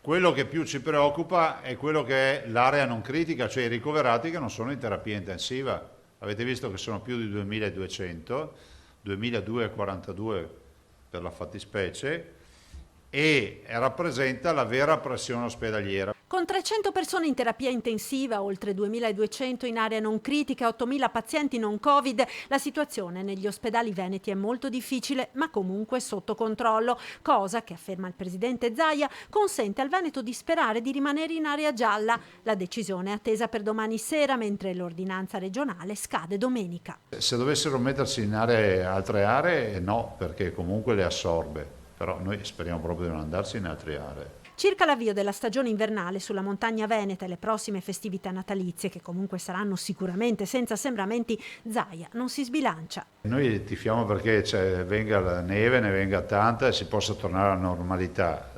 Quello che più ci preoccupa è quello che è l'area non critica, cioè i ricoverati che non sono in terapia intensiva. Avete visto che sono più di 2200, 2242 per la fattispecie, e rappresenta la vera pressione ospedaliera. Con 300 persone in terapia intensiva, oltre 2200 in area non critica, 8000 pazienti non Covid, la situazione negli ospedali veneti è molto difficile, ma comunque sotto controllo, cosa che, afferma il presidente Zaia, consente al Veneto di sperare di rimanere in area gialla. La decisione è attesa per domani sera, mentre l'ordinanza regionale scade domenica. Se dovessero mettersi in altre aree, no, perché comunque le assorbe, però noi speriamo proprio di non andarsi in altre aree. Circa l'avvio della stagione invernale sulla montagna veneta e le prossime festività natalizie, che comunque saranno sicuramente senza assembramenti, Zaia non si sbilancia. Noi tifiamo perché venga la neve, ne venga tanta e si possa tornare alla normalità.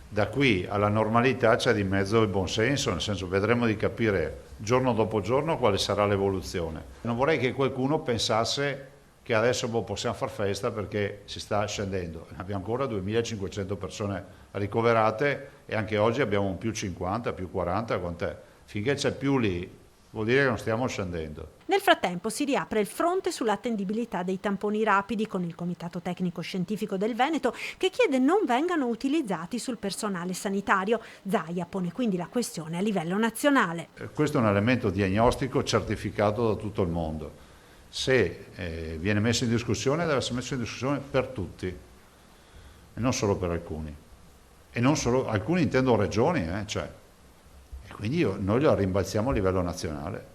Da qui alla normalità c'è di mezzo il buonsenso, nel senso vedremo di capire giorno dopo giorno quale sarà l'evoluzione. Non vorrei che qualcuno pensasse che adesso possiamo far festa perché si sta scendendo. Abbiamo ancora 2500 persone ricoverate e anche oggi abbiamo un più 50, più 40, quant'è? Finché c'è più lì vuol dire che non stiamo scendendo. Nel frattempo si riapre il fronte sull'attendibilità dei tamponi rapidi con il Comitato Tecnico Scientifico del Veneto che chiede non vengano utilizzati sul personale sanitario. Zaia pone quindi la questione a livello nazionale. Questo è un elemento diagnostico certificato da tutto il mondo. Se viene messo in discussione deve essere messo in discussione per tutti e non solo per alcuni. E non solo, alcuni intendo regioni, cioè. E quindi noi lo rimbalziamo a livello nazionale.